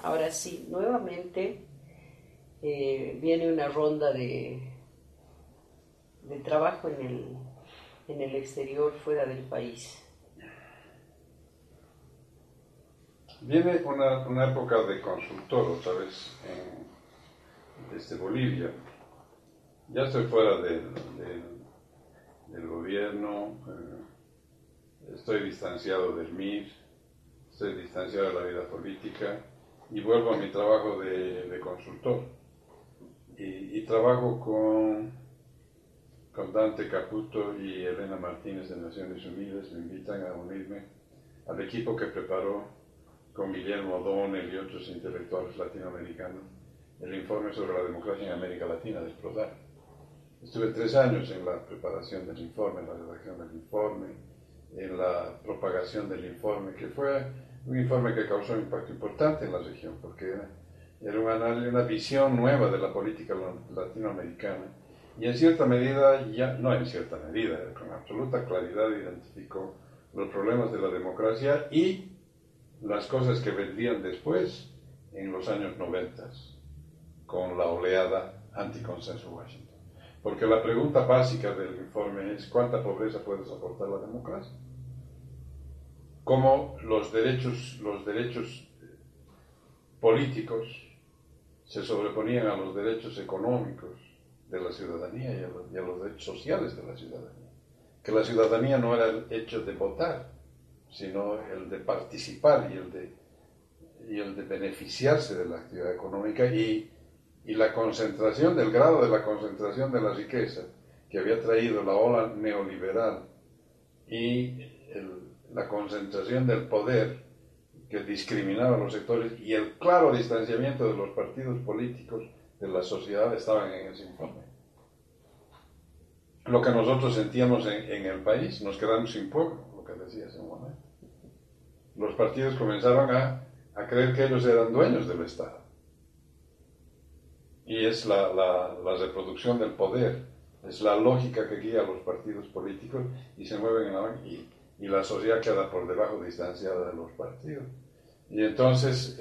Ahora sí, nuevamente viene una ronda de trabajo en el exterior, fuera del país. Viene una época de consultor otra vez desde Bolivia. Ya estoy fuera del gobierno, estoy distanciado del MIR, estoy distanciado de la vida política y vuelvo a mi trabajo de consultor. Y trabajo con Dante Caputo y Elena Martínez de Naciones Unidas. Me invitan a unirme al equipo que preparó con Guillermo O'Donnell y otros intelectuales latinoamericanos el informe sobre la democracia en América Latina del PRODAR. Estuve 3 años en la preparación del informe, en la redacción del informe, en la propagación del informe, que fue un informe que causó un impacto importante en la región, porque era una visión nueva de la política latinoamericana, y en cierta medida, no en cierta medida, con absoluta claridad identificó los problemas de la democracia y las cosas que vendrían después en los años 90, con la oleada anticonsenso Washington. Porque la pregunta básica del informe es: ¿cuánta pobreza puede soportar la democracia? ¿Cómo los derechos políticos se sobreponían a los derechos económicos de la ciudadanía y a los derechos sociales de la ciudadanía? Que la ciudadanía no era el hecho de votar, sino el de participar y el de beneficiarse de la actividad económica, y la concentración, del grado de la concentración de la riqueza que había traído la ola neoliberal y la concentración del poder que discriminaba a los sectores y el claro distanciamiento de los partidos políticos de la sociedad estaban en ese informe. Lo que nosotros sentíamos en el país, nos quedamos sin pueblo, lo que decía ese momento. Los partidos comenzaron a creer que ellos eran dueños del Estado. Y es la reproducción del poder, es la lógica que guía a los partidos políticos y se mueven y la sociedad queda por debajo, distanciada de los partidos. Y entonces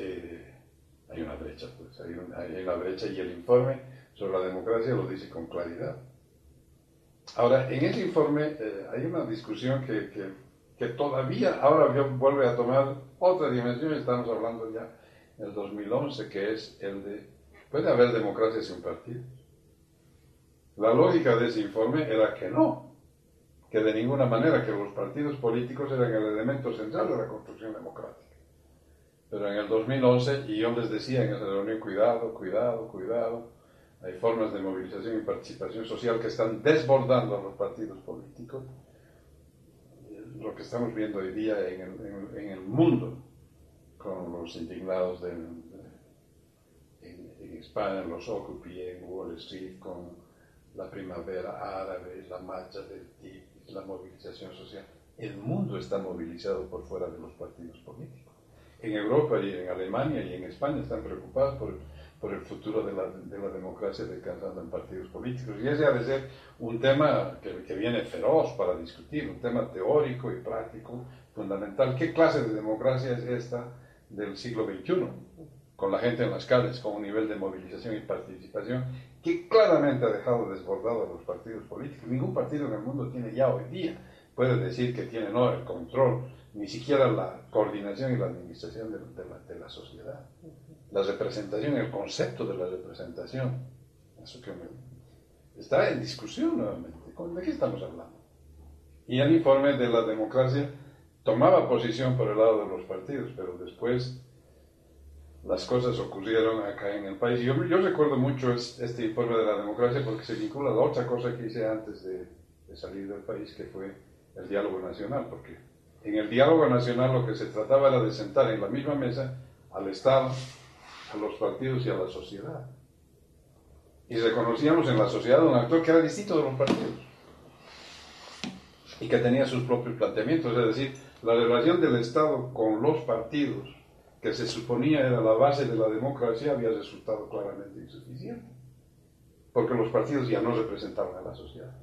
hay una brecha, pues, hay una brecha, y el informe sobre la democracia lo dice con claridad. Ahora, en ese informe hay una discusión que todavía ahora vuelve a tomar otra dimensión. Estamos hablando ya del 2011, que es el de: ¿puede haber democracia sin partidos? La lógica de ese informe era que no, que de ninguna manera, que los partidos políticos eran el elemento central de la construcción democrática. Pero en el 2011, y yo les decía en esa reunión: cuidado, cuidado, cuidado, hay formas de movilización y participación social que están desbordando a los partidos políticos. Lo que estamos viendo hoy día en el mundo, con los indignados en España, los Occupy en Wall Street, con la primavera árabe, la marcha del TIP, la movilización social. El mundo está movilizado por fuera de los partidos políticos. En Europa y en Alemania y en España están preocupados por el futuro de la democracia descansando en partidos políticos. Y ese ha de ser un tema que viene feroz para discutir, un tema teórico y práctico fundamental. ¿Qué clase de democracia es esta del siglo XXI? Con la gente en las calles, con un nivel de movilización y participación que claramente ha dejado desbordado a los partidos políticos. Ningún partido en el mundo tiene ya hoy día, puede decir que tiene el control, ni siquiera la coordinación y la administración de la sociedad. La representación, el concepto de la representación, eso que está en discusión nuevamente. ¿De qué estamos hablando? Y el informe de la democracia tomaba posición por el lado de los partidos, pero después las cosas ocurrieron acá en el país. Yo recuerdo mucho este informe de la democracia porque se vincula a la otra cosa que hice antes de salir del país, que fue el diálogo nacional, porque en el diálogo nacional lo que se trataba era de sentar en la misma mesa al Estado, a los partidos y a la sociedad. Y reconocíamos en la sociedad un actor que era distinto de los partidos y que tenía sus propios planteamientos, es decir, la relación del Estado con los partidos, que se suponía era la base de la democracia, había resultado claramente insuficiente, porque los partidos ya no representaban a la sociedad.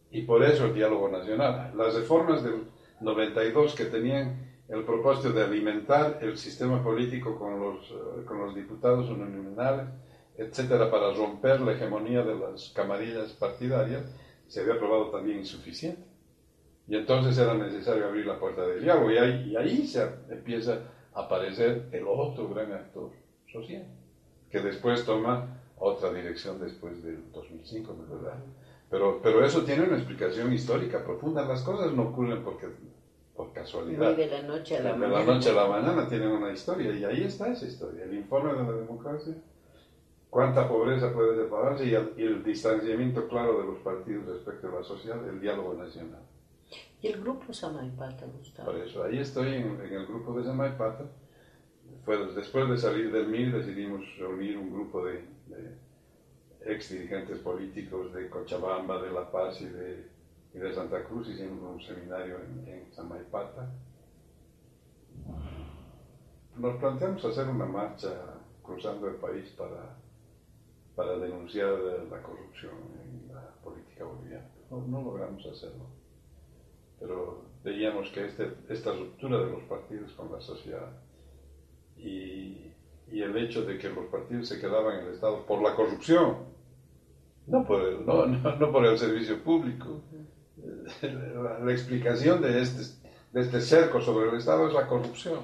Y por eso el diálogo nacional. Las reformas del 92 que tenían el propósito de alimentar el sistema político con los diputados uninominales, etcétera, para romper la hegemonía de las camarillas partidarias, se había probado también insuficiente. Y entonces era necesario abrir la puerta del diálogo, y ahí se empieza a aparecer el otro gran actor social, que después toma otra dirección después del 2005, ¿no es verdad? Pero eso tiene una explicación histórica profunda. Las cosas no ocurren por casualidad. Muy de la noche a la mañana. De la noche a la mañana tienen una historia, y ahí está esa historia. El informe de la democracia, cuánta pobreza puede separarse, y el distanciamiento claro de los partidos respecto a la sociedad, el diálogo nacional. ¿Y el grupo Samaipata, Gustavo? Por eso, ahí estoy en el grupo de Samaipata. Después de salir del MIR decidimos reunir un grupo de ex dirigentes políticos de Cochabamba, de La Paz y de Santa Cruz. Hicimos un seminario en Samaipata. Nos planteamos hacer una marcha cruzando el país para denunciar la corrupción en la política boliviana. No logramos hacerlo, pero veíamos que esta ruptura de los partidos con la sociedad y el hecho de que los partidos se quedaban en el Estado por la corrupción, no por el servicio público. La explicación de este cerco sobre el Estado es la corrupción,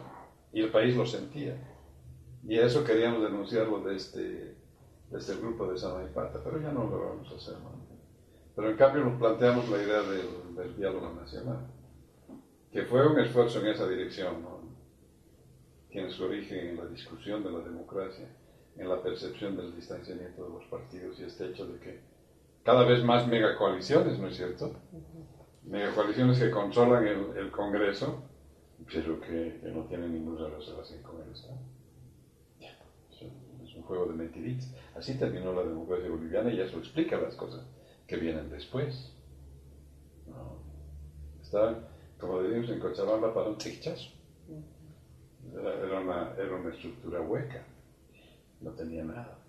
y el país lo sentía, y eso queríamos denunciarlo de este grupo de Samaipata, pero ya no lo vamos a hacer, ¿no? Pero en cambio nos planteamos la idea del diálogo nacional, que fue un esfuerzo en esa dirección, ¿no? Tiene su origen en la discusión de la democracia, en la percepción del distanciamiento de los partidos, y este hecho de que cada vez más megacoaliciones, ¿no es cierto? Megacoaliciones que controlan el Congreso, pero que no tienen ninguna relación con el Estado. Es un juego de mentiritas. Así terminó la democracia boliviana, y eso explica las cosas que vienen después. ¿No? Estaban, como decimos en Cochabamba, para un chichazo. Era una estructura hueca, no tenía nada.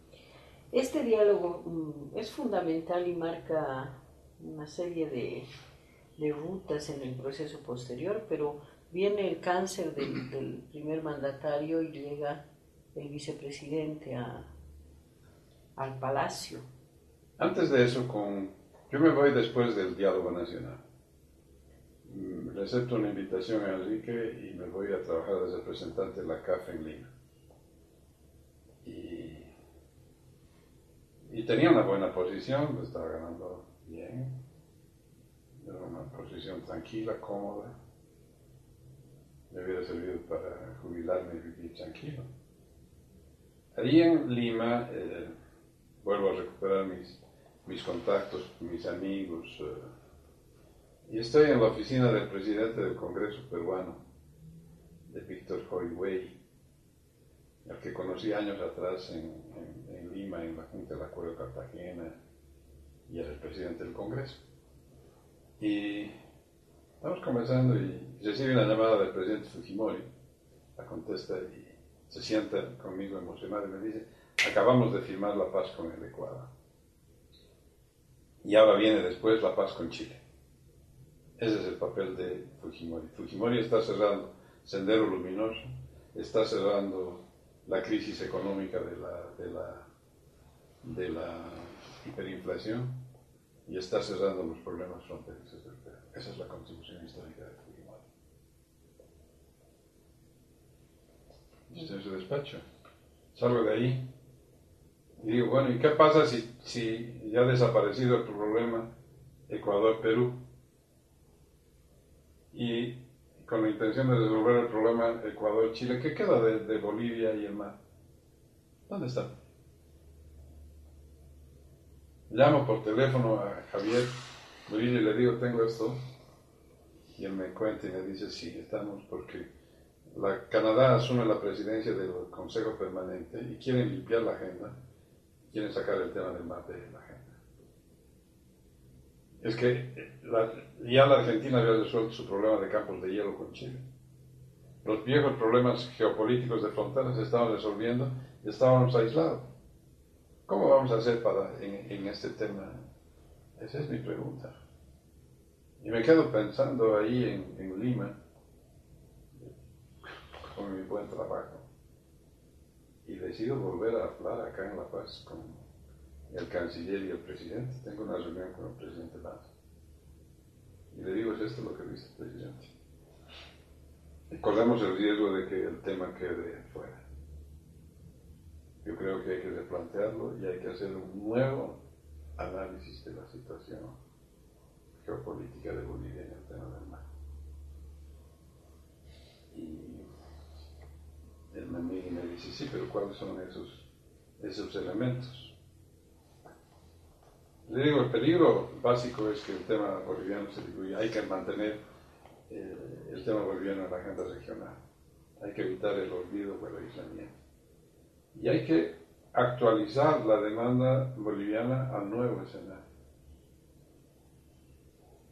Este diálogo es fundamental y marca una serie de rutas en el proceso posterior, pero viene el cáncer del primer mandatario y llega el vicepresidente al palacio. Antes de eso, yo me voy después del diálogo nacional. Le acepto una invitación a Enrique y me voy a trabajar de representante de la CAF en Lima. Y tenía una buena posición, lo estaba ganando bien. Era una posición tranquila, cómoda. Me hubiera servido para jubilarme y vivir tranquilo. Ahí en Lima vuelvo a recuperar mis contactos, mis amigos, y estoy en la oficina del presidente del Congreso peruano, de Víctor Hoy, al que conocí años atrás en Lima, en la Junta del Acuerdo de Cartagena, y era el presidente del Congreso. Y estamos conversando y recibe una llamada del presidente Fujimori, la contesta y se sienta conmigo emocionado y me dice: acabamos de firmar la paz con el Ecuador. Y ahora viene después la paz con Chile. Ese es el papel de Fujimori. Fujimori está cerrando Sendero Luminoso, está cerrando la crisis económica de la hiperinflación, y está cerrando los problemas fronterizos del Perú. Esa es la contribución histórica de Fujimori. Estoy en su despacho. Salgo de ahí y digo, bueno, ¿y qué pasa si ya ha desaparecido el problema Ecuador-Perú? Y con la intención de resolver el problema Ecuador-Chile, ¿qué queda de Bolivia y el mar? ¿Dónde está? Llamo por teléfono a Javier Murillo y le digo, tengo esto, y él me cuenta y me dice, sí, estamos porque Canadá asume la presidencia del Consejo Permanente y quieren limpiar la agenda, quieren sacar el tema del mar de la agenda. Es que ya la Argentina había resuelto su problema de campos de hielo con Chile. Los viejos problemas geopolíticos de fronteras se estaban resolviendo y estábamos aislados. ¿Cómo vamos a hacer en este tema? Esa es mi pregunta. Y me quedo pensando ahí en Lima, con mi buen trabajo y decido volver a hablar acá en La Paz con el canciller y el presidente. Tengo una reunión con el presidente Lazo y le digo, ¿es esto lo que dice el presidente? Y corremos el riesgo de que el tema quede fuera. Yo creo que hay que replantearlo y hay que hacer un nuevo análisis de la situación geopolítica de Bolivia en el tema del mar. Y él me dice, sí, pero ¿cuáles son esos elementos? Le digo, el peligro básico es que el tema boliviano se diluya. Hay que mantener el tema boliviano en la agenda regional. Hay que evitar el olvido o el aislamiento. Y hay que actualizar la demanda boliviana al nuevo escenario.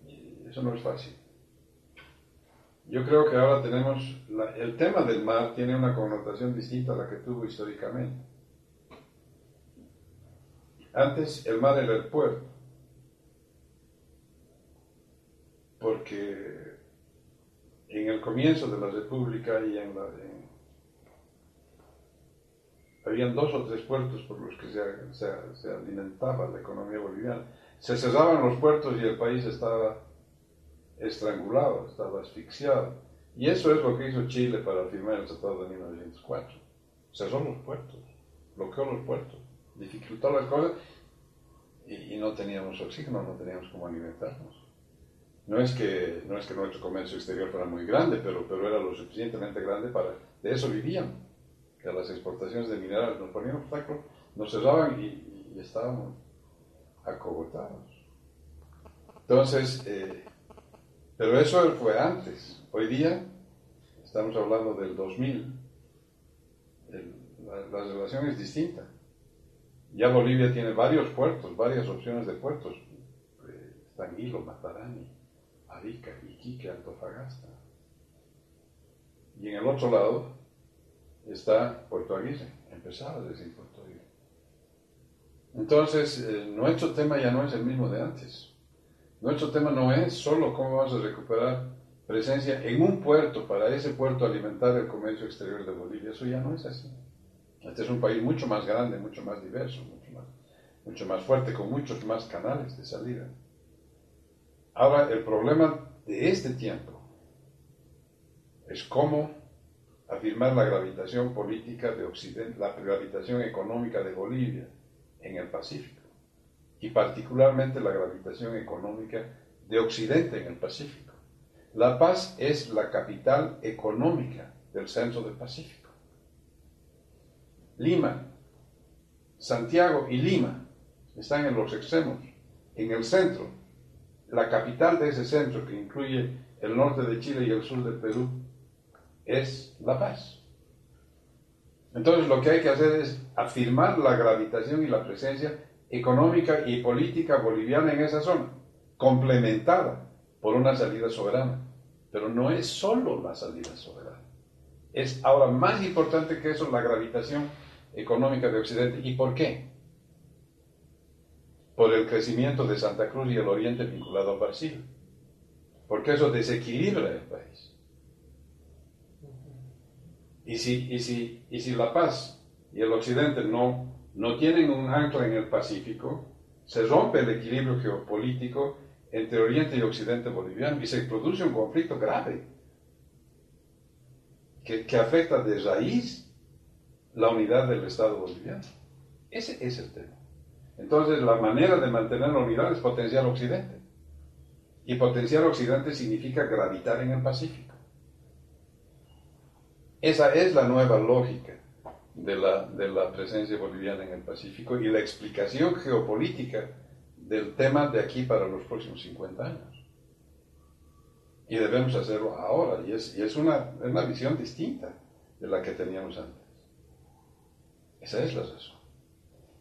Y eso no es fácil. Yo creo que ahora tenemos, el tema del mar tiene una connotación distinta a la que tuvo históricamente. Antes el mar era el puerto, porque en el comienzo de la República y habían 2 o 3 puertos por los que se alimentaba la economía boliviana. Se cerraban los puertos y el país estaba estrangulado, estaba asfixiado. Y eso es lo que hizo Chile para firmar el Tratado de 1904. Cerró los puertos, bloqueó los puertos, dificultó las cosas y no teníamos oxígeno, no teníamos cómo alimentarnos. No es que nuestro comercio exterior fuera muy grande, pero era lo suficientemente grande para... De eso vivían. Que a las exportaciones de minerales nos ponían obstáculos, nos cerraban y estábamos acogotados. Entonces, pero eso fue antes. Hoy día, estamos hablando del 2000, la relación es distinta. Ya Bolivia tiene varios puertos, varias opciones de puertos. Están Hilo, Matarani, Arica, Iquique, Antofagasta. Y en el otro lado está Puerto Aguirre, empezaba a decir Puerto Aguirre. Entonces, nuestro tema ya no es el mismo de antes. Nuestro tema no es solo cómo vamos a recuperar presencia en un puerto, para ese puerto alimentar el comercio exterior de Bolivia. Eso ya no es así. Este es un país mucho más grande, mucho más diverso, mucho más fuerte, con muchos más canales de salida. Ahora, el problema de este tiempo es cómo afirmar la gravitación política de Occidente, la gravitación económica de Bolivia en el Pacífico, y particularmente la gravitación económica de Occidente en el Pacífico. La Paz es la capital económica del centro del Pacífico. Lima, Santiago y Lima están en los extremos. En el centro, la capital de ese centro, que incluye el norte de Chile y el sur de Perú, es La Paz. Entonces lo que hay que hacer es afirmar la gravitación y la presencia económica y política boliviana en esa zona, complementada por una salida soberana. Pero no es solo la salida soberana. Es ahora más importante que eso la gravitación económica de Occidente. ¿Y por qué? Por el crecimiento de Santa Cruz y el Oriente vinculado a Brasil. Porque eso desequilibra el país. Y si La Paz y el Occidente no tienen un ancla en el Pacífico, se rompe el equilibrio geopolítico entre Oriente y Occidente boliviano y se produce un conflicto grave que afecta de raíz la unidad del Estado boliviano. Ese es el tema. Entonces, la manera de mantener la unidad es potenciar Occidente. Y potenciar Occidente significa gravitar en el Pacífico. Esa es la nueva lógica de la presencia boliviana en el Pacífico y la explicación geopolítica del tema de aquí para los próximos 50 años. Y debemos hacerlo ahora, y es una visión distinta de la que teníamos antes. Esa es la razón.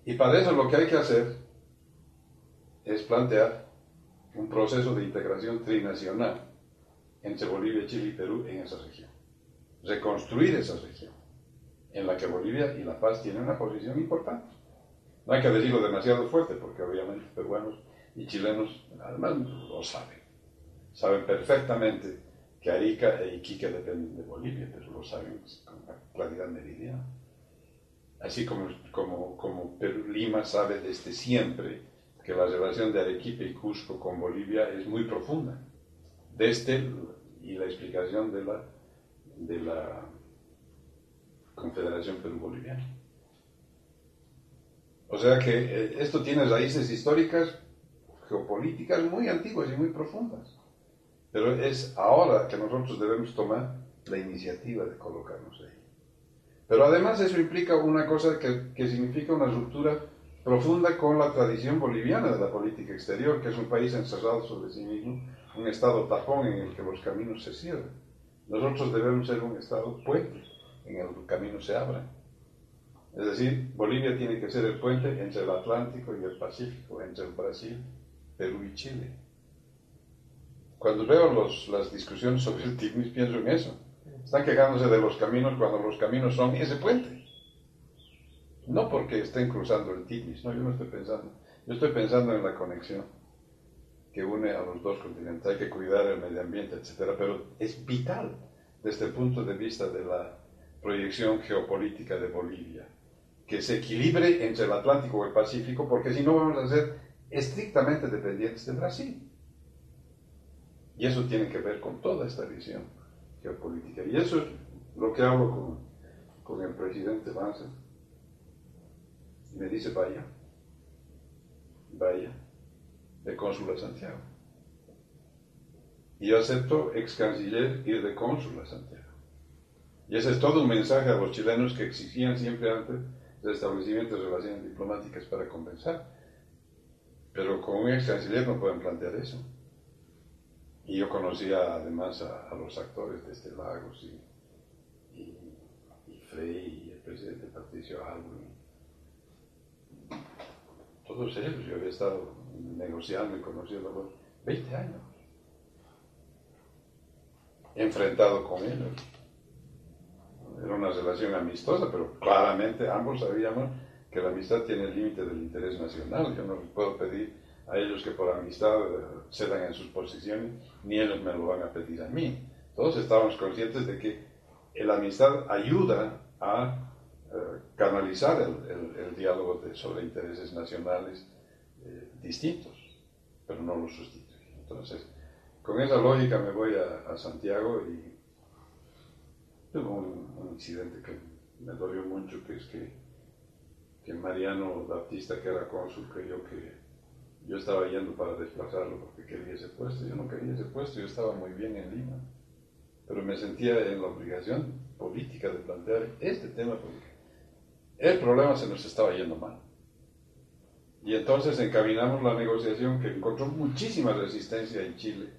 Y para eso lo que hay que hacer es plantear un proceso de integración trinacional entre Bolivia, Chile y Perú en esa región. Reconstruir esa región, en la que Bolivia y La Paz tienen una posición importante. No hay que decirlo demasiado fuerte, porque obviamente peruanos y chilenos además lo saben. Saben perfectamente que Arica e Iquique dependen de Bolivia, pero lo saben con claridad meridiana. Así como Lima sabe desde siempre que la relación de Arequipa y Cusco con Bolivia es muy profunda, y la explicación de la Confederación Perú-Boliviana. O sea que esto tiene raíces históricas, geopolíticas muy antiguas y muy profundas. Pero es ahora que nosotros debemos tomar la iniciativa de colocarnos ahí. Pero además eso implica una cosa que significa una ruptura profunda con la tradición boliviana de la política exterior, que es un país encerrado sobre sí mismo, un estado tapón en el que los caminos se cierran. Nosotros debemos ser un estado puente en el que los caminos se abran. Es decir, Bolivia tiene que ser el puente entre el Atlántico y el Pacífico, entre el Brasil, Perú y Chile. Cuando veo las discusiones sobre el TICMIS, pienso en eso. Están quejándose de los caminos cuando los caminos son ese puente. No porque estén cruzando el TICMIS, no, yo no estoy pensando. Yo estoy pensando en la conexión que une a los dos continentes. Hay que cuidar el medio ambiente, etc. Pero es vital desde el punto de vista de la proyección geopolítica de Bolivia que se equilibre entre el Atlántico y el Pacífico, porque si no vamos a ser estrictamente dependientes de Brasil. Y eso tiene que ver con toda esta visión geopolítica. Y eso es lo que hablo con el presidente Banzer. Y me dice, vaya, de cónsul a Santiago. Y yo acepto, ex canciller, ir de cónsul a Santiago. Y ese es todo un mensaje a los chilenos que exigían siempre antes el establecimiento de relaciones diplomáticas para conversar. Pero con un ex canciller no pueden plantear eso. Y yo conocía además a los actores de este Lagos y Frei y el presidente Patricio Aylwin. Todos ellos, yo había estado negociando y conociendo por 20 años. Enfrentado con ellos. Era una relación amistosa, pero claramente ambos sabíamos que la amistad tiene el límite del interés nacional. Yo no les puedo pedir a ellos que por amistad cedan en sus posiciones, ni ellos me lo van a pedir a mí. Todos estábamos conscientes de que la amistad ayuda a canalizar el diálogo sobre intereses nacionales distintos, pero no los sustituye. Entonces, con esa lógica me voy a Santiago y tuve un incidente que me dolió mucho, que es que Mariano Baptista, que era cónsul, creyó que yo estaba yendo para desplazarlo porque quería ese puesto. Yo no quería ese puesto, yo estaba muy bien en Lima, pero me sentía en la obligación política de plantear este tema porque el problema se nos estaba yendo mal. Y entonces encaminamos la negociación, que encontró muchísima resistencia en Chile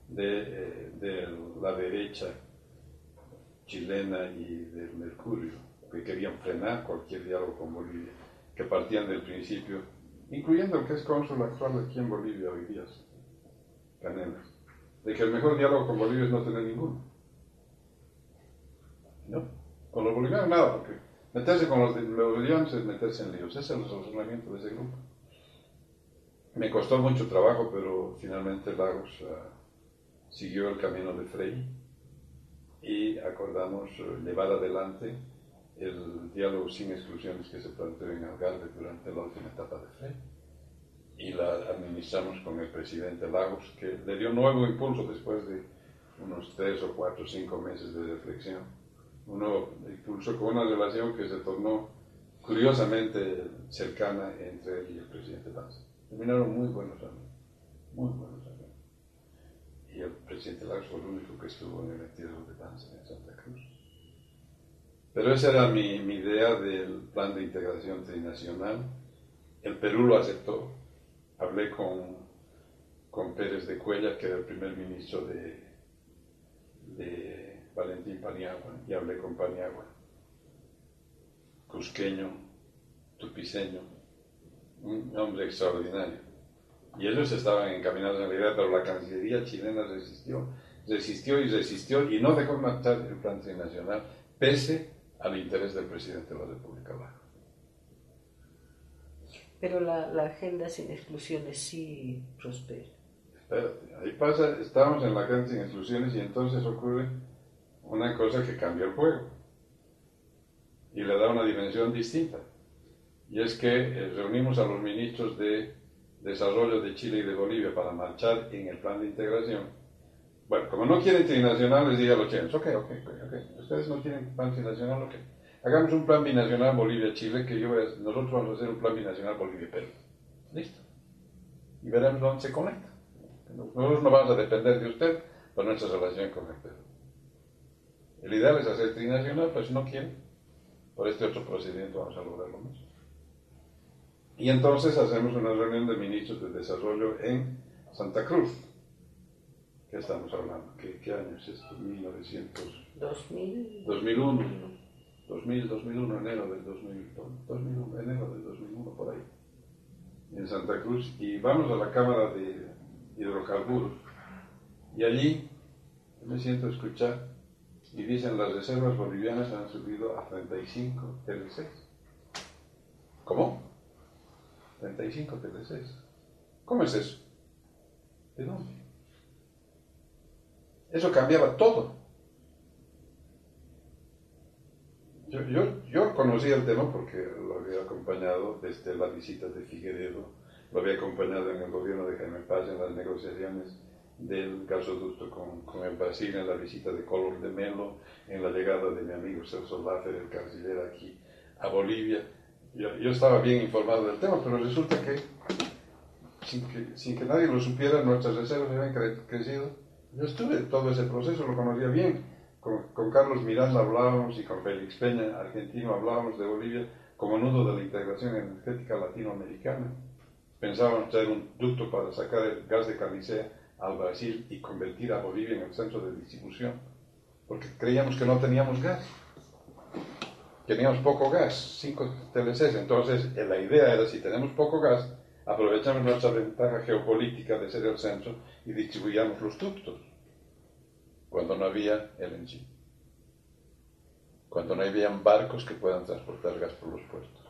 de la derecha chilena y del Mercurio, que querían frenar cualquier diálogo con Bolivia, que partían del principio, incluyendo el que es cónsul actual aquí en Bolivia hoy día, Canelas, de que el mejor diálogo con Bolivia es no tener ninguno. ¿No? Con los bolivianos nada, porque meterse con los bolivianos es meterse en líos. Ese es el razonamiento de ese grupo. Me costó mucho trabajo, pero finalmente Lagos siguió el camino de Frei y acordamos llevar adelante el diálogo sin exclusiones que se planteó en Algarve durante la última etapa de Frei. Y la administramos con el presidente Lagos, que le dio nuevo impulso después de unos 3 o 4 o 5 meses de reflexión. Uno impulsó con una relación que se tornó curiosamente cercana entre él y el presidente Banzer. Terminaron muy buenos amigos, muy buenos amigos. Y el presidente Lagos fue el único que estuvo en el entierro de Banzer en Santa Cruz. Pero esa era mi idea del plan de integración trinacional. El Perú lo aceptó. Hablé con Pérez de Cuellar, que era el primer ministro de Valentín Paniagua, y hablé con Paniagua, cusqueño, tupiceño, un hombre extraordinario. Y ellos estaban encaminados en la idea, pero la Cancillería chilena resistió y no dejó marchar el plan trinacional, pese al interés del presidente de la República Baja. Pero la agenda sin exclusiones sí prospera. espérate, ahí pasa, estamos en la Crisis sin exclusiones y entonces ocurre una cosa que cambia el juego y le da una dimensión distinta. Y es que reunimos a los ministros de Desarrollo de Chile y de Bolivia para marchar en el plan de integración. Bueno, como no quieren trinacional, les dije a los chilenos, ok, ustedes no tienen plan trinacional, ok. Hagamos un plan binacional Bolivia-Chile, que nosotros vamos a hacer un plan binacional Bolivia-Perú. Listo. Y veremos dónde se conecta. Nosotros no vamos a depender de usted por nuestra relación con el Perú. El ideal es hacer trinacional, pero si no quieren, por este otro procedimiento vamos a lograr lo mismo. Y entonces hacemos una reunión de ministros de desarrollo en Santa Cruz. ¿Qué estamos hablando? ¿Qué año es esto? 2001, enero del 2001, por ahí. En Santa Cruz. Y vamos a la Cámara de Hidrocarburos. Y allí me siento a escuchar y dicen las reservas bolivianas han subido a 35 TLCs. ¿Cómo? 35 TLCs. ¿Cómo es eso? ¿De dónde? Eso cambiaba todo. Yo conocía el tema porque lo había acompañado desde la visita de Figueredo, lo había acompañado en el gobierno de Jaime Paz en las negociaciones del gasoducto con el Brasil, en la visita de Collor de Mello, en la llegada de mi amigo Celso Laffer, el canciller, aquí a Bolivia. Yo estaba bien informado del tema, pero resulta que sin que nadie lo supiera, nuestras reservas habían crecido. Yo estuve en todo ese proceso, lo conocía bien. Con Carlos Miranda hablábamos y con Félix Peña, argentino, hablábamos de Bolivia como nudo de la integración energética latinoamericana. Pensábamos traer un ducto para sacar el gas de Camisea al Brasil y convertir a Bolivia en el centro de distribución, porque creíamos que no teníamos gas. Teníamos poco gas, 5 TLCs, entonces la idea era, si tenemos poco gas, aprovechamos nuestra ventaja geopolítica de ser el centro y distribuyamos los ductos, cuando no había LNG, cuando no habían barcos que puedan transportar gas por los puertos,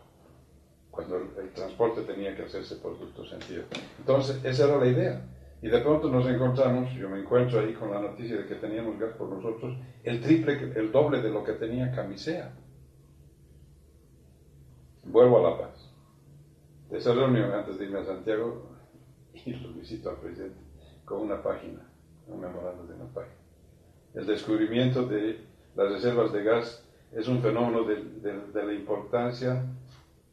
cuando el transporte tenía que hacerse por ductos en tierra. Entonces, esa era la idea. Y de pronto nos encontramos, yo me encuentro ahí con la noticia de que teníamos gas por nosotros, el doble de lo que tenía Camisea. Vuelvo a La Paz. De esa reunión, antes de irme a Santiago, y lo visito al presidente con una página, un memorando de una página. El descubrimiento de las reservas de gas es un fenómeno de la importancia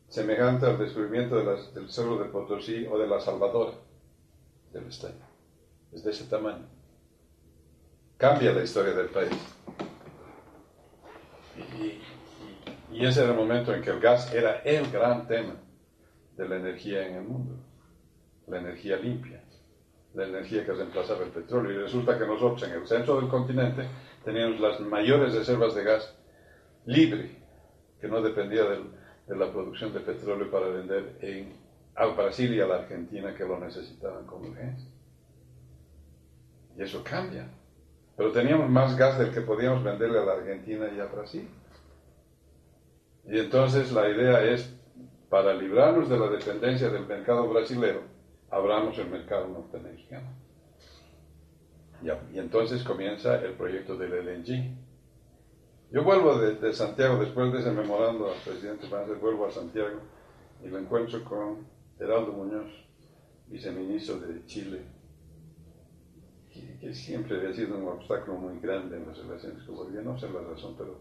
semejante al descubrimiento del Cerro de Potosí o de la Salvadora del Estaño. Es de ese tamaño. Cambia la historia del país. Y ese era el momento en que el gas era el gran tema de la energía en el mundo. La energía limpia. La energía que reemplazaba el petróleo. Y resulta que nosotros en el centro del continente teníamos las mayores reservas de gas libre, que no dependía de la producción de petróleo para vender al Brasil y a la Argentina, que lo necesitaban con urgencia. Y eso cambia. Pero teníamos más gas del que podíamos venderle a la Argentina y a Brasil. Y entonces la idea es, para librarnos de la dependencia del mercado brasilero, abramos el mercado norteamericano. Y entonces comienza el proyecto del LNG. Yo vuelvo de Santiago, después de ese memorando al presidente Banzer, vuelvo a Santiago y me encuentro con Heraldo Muñoz, viceministro de Chile, que siempre había sido un obstáculo muy grande en las relaciones con Bolivia, no sé la razón, pero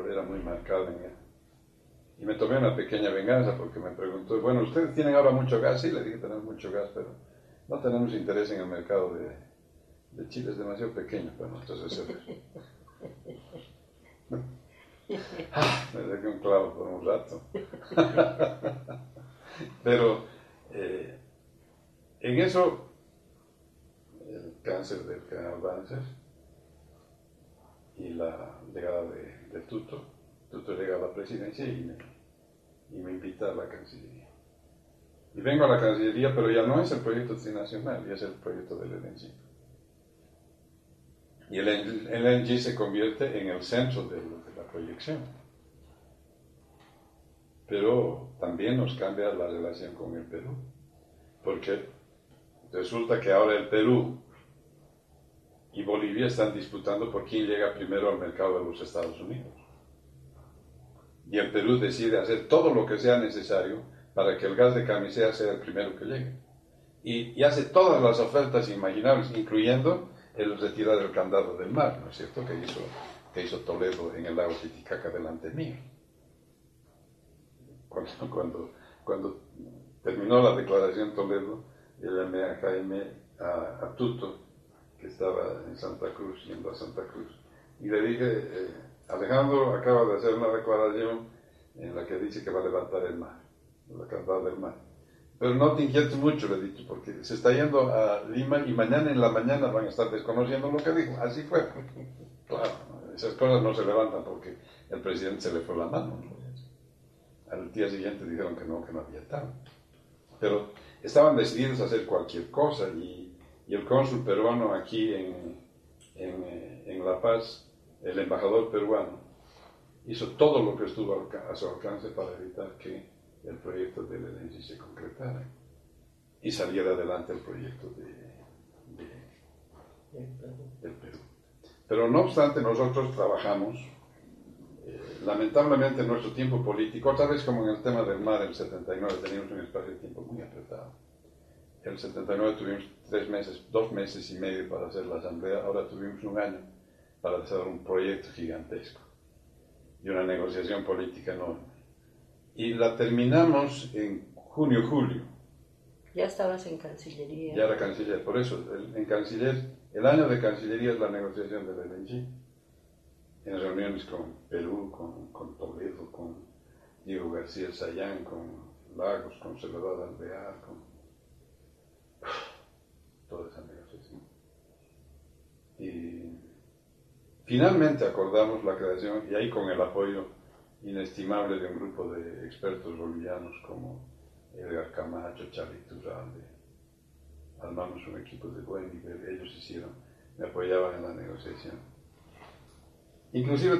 era muy marcado en él. Y me tomé una pequeña venganza porque me preguntó, bueno, ¿ustedes tienen ahora mucho gas? Sí, le dije, tenemos mucho gas, pero no tenemos interés en el mercado de Chile, es demasiado pequeño para nuestras reservas. Me dejé un clavo por un rato. Pero en eso, el cáncer del canal Banzer y la llegada de Tuto llega a la presidencia y me invita a la Cancillería. Y vengo a la Cancillería, pero ya no es el proyecto trinacional, ya es el proyecto del LNG. Y el LNG se convierte en el centro de la proyección. Pero también nos cambia la relación con el Perú, porque Resulta que ahora el Perú y Bolivia están disputando por quién llega primero al mercado de los Estados Unidos. Y el Perú decide hacer todo lo que sea necesario para que el gas de camisea sea el primero que llegue. Y hace todas las ofertas imaginables, incluyendo el retirar el candado del mar, ¿no es cierto?, que hizo Toledo en el lago Titicaca delante mío. Cuando terminó la declaración Toledo, yo llamé a Jaime, a Tuto, que estaba en Santa Cruz, yendo a Santa Cruz, y le dije, Alejandro acaba de hacer una declaración en la que dice que va a levantar el mar, la candado del mar. Pero no te inquietes mucho, le he dicho, porque se está yendo a Lima y mañana en la mañana van a estar desconociendo lo que dijo. Así fue. Claro, esas cosas no se levantan porque el presidente se le fue la mano, ¿no? Al día siguiente dijeron que no había tal. Pero estaban decididos a hacer cualquier cosa y el cónsul peruano aquí en La Paz, el embajador peruano, hizo todo lo que estuvo a su alcance para evitar que el proyecto del LNG se concretara y saliera adelante el proyecto del Perú. Pero no obstante, nosotros trabajamos, lamentablemente en nuestro tiempo político, otra vez como en el tema del mar, el 79 teníamos un espacio de tiempo muy apretado. El 79 tuvimos 2 meses y medio para hacer la asamblea, ahora tuvimos 1 año para hacer un proyecto gigantesco y una negociación política enorme. Y la terminamos en junio, julio. Ya estabas en Cancillería. Ya era canciller, por eso, en canciller, el año de cancillería es la negociación del LNG. En reuniones con Perú, con Toledo, con Diego García Sayán, con Lagos, con Soledad Alvear, con toda esa negociación. Y finalmente acordamos la creación, y ahí con el apoyo inestimable de un grupo de expertos bolivianos como Edgar Camacho, Charlie Turralde, armamos un equipo de buen nivel, ellos me apoyaban en la negociación. Inclusive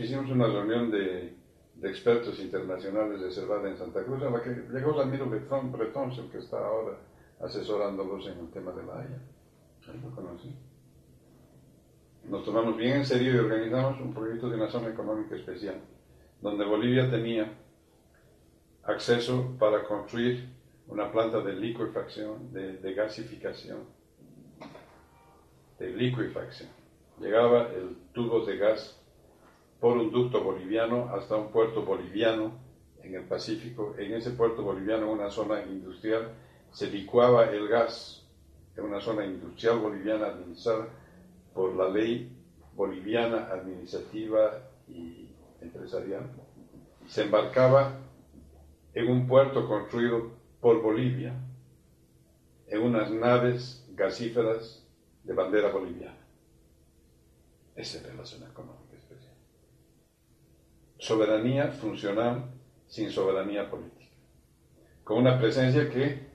hicimos una reunión de expertos internacionales reservada en Santa Cruz, a la que llegó Ramiro Bretón, el que está ahora asesorándolos en el tema de la Haya. Ahí lo conocí. Nos tomamos bien en serio y organizamos un proyecto de una zona económica especial, donde Bolivia tenía acceso para construir una planta de liquefacción, de gasificación, de liquefacción. Llegaba el tubo de gas por un ducto boliviano hasta un puerto boliviano en el Pacífico. En ese puerto boliviano, una zona industrial, se licuaba el gas en una zona industrial boliviana administrada por la ley boliviana administrativa y empresarial. Se embarcaba en un puerto construido por Bolivia, en unas naves gasíferas de bandera boliviana. Esa era la zona económica especial. Soberanía funcional sin soberanía política, con una presencia que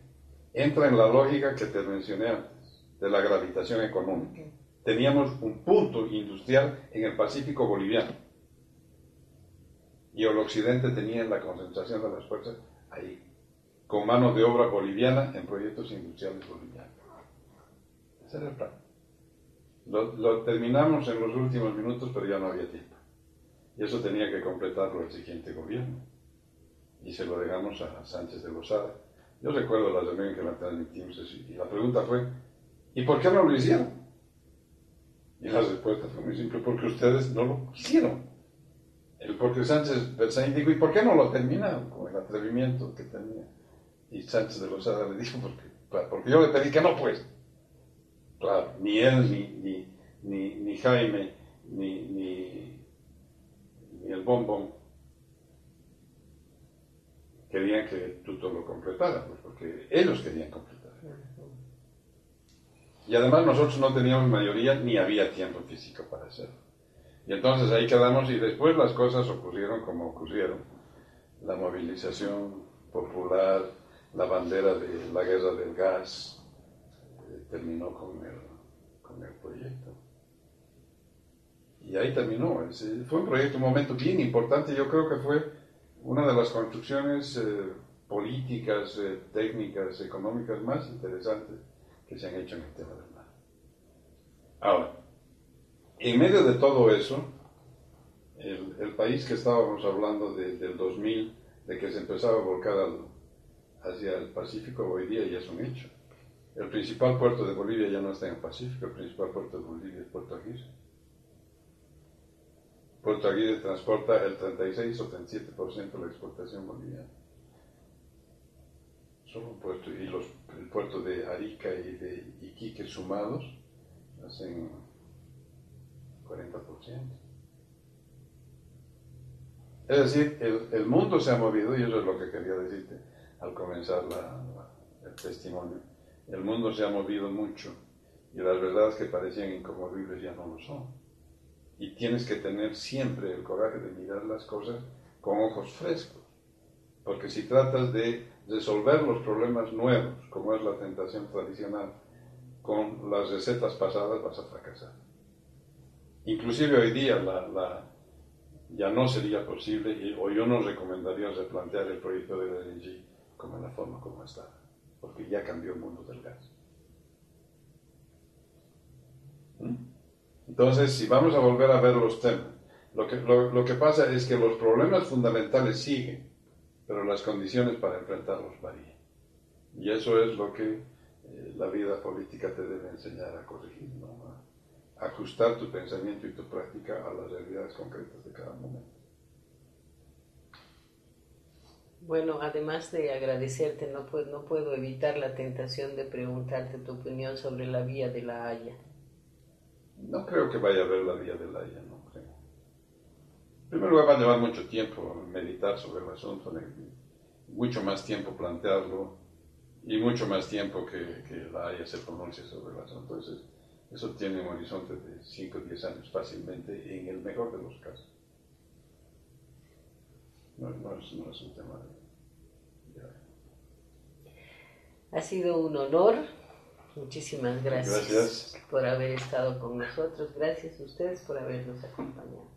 entra en la lógica que te mencioné antes, de la gravitación económica. Teníamos un punto industrial en el Pacífico boliviano y el occidente tenía la concentración de las fuerzas ahí, con mano de obra boliviana en proyectos industriales bolivianos. Ese era el plan. Lo terminamos en los últimos minutos, pero ya no había tiempo. Y eso tenía que completarlo el siguiente gobierno. Y se lo dejamos a Sánchez de Lozada. Yo recuerdo la reunión que la transmitimos y la pregunta fue, ¿y por qué no lo hicieron? Y la respuesta fue muy simple, porque ustedes no lo hicieron. Porque Sánchez Berzaín dijo, ¿y por qué no lo terminaron? Con el atrevimiento que tenía. Y Sánchez de Lozada le dijo, porque yo le pedí que no, pues. Claro, ni él, ni Jaime, ni el Bombón querían que Tuto lo completara, pues porque ellos querían completar. Y además nosotros no teníamos mayoría ni había tiempo físico para hacerlo. Y entonces ahí quedamos y después las cosas ocurrieron como ocurrieron. La movilización popular, la bandera de la guerra del gas, terminó con el proyecto. Y ahí terminó. Fue un proyecto, un momento bien importante. Yo creo que fue una de las construcciones políticas, técnicas, económicas más interesantes que que se han hecho en el tema del mar. Ahora, en medio de todo eso, el país que estábamos hablando del 2000, de que se empezaba a volcar hacia el Pacífico, hoy día ya es un hecho. El principal puerto de Bolivia ya no está en el Pacífico, el principal puerto de Bolivia es Puerto Aguirre. Puerto Aguirre transporta el 36 o 37% de la exportación boliviana. Solo un puerto, y el puerto de Arica y de Iquique sumados hacen 40%. Es decir, el mundo se ha movido, y eso es lo que quería decirte al comenzar el testimonio. El mundo se ha movido mucho, y las verdades que parecían inconmovibles ya no lo son. Y tienes que tener siempre el coraje de mirar las cosas con ojos frescos. Porque si tratas de resolver los problemas nuevos, como es la tentación tradicional, con las recetas pasadas vas a fracasar. Inclusive hoy día ya no sería posible, o yo no recomendaría replantear el proyecto de la LNG como en la forma como está, porque ya cambió el mundo del gas. Entonces, si vamos a volver a ver los temas, lo que pasa es que los problemas fundamentales siguen, pero las condiciones para enfrentarlos varían. Y eso es lo que la vida política te debe enseñar a corregir, ¿no? A ajustar tu pensamiento y tu práctica a las realidades concretas de cada momento. Bueno, además de agradecerte, no puedo evitar la tentación de preguntarte tu opinión sobre la vía de la Haya. No creo que vaya a haber la vía de la Haya, no creo. En primer lugar, va a llevar mucho tiempo meditar sobre el asunto, mucho más tiempo plantearlo y mucho más tiempo que la Haya se pronuncie sobre el asunto. Entonces, eso tiene un horizonte de 5 o 10 años fácilmente, en el mejor de los casos. No es un tema de... Ha sido un honor. Muchísimas gracias Gracias por haber estado con nosotros. Gracias a ustedes por habernos acompañado.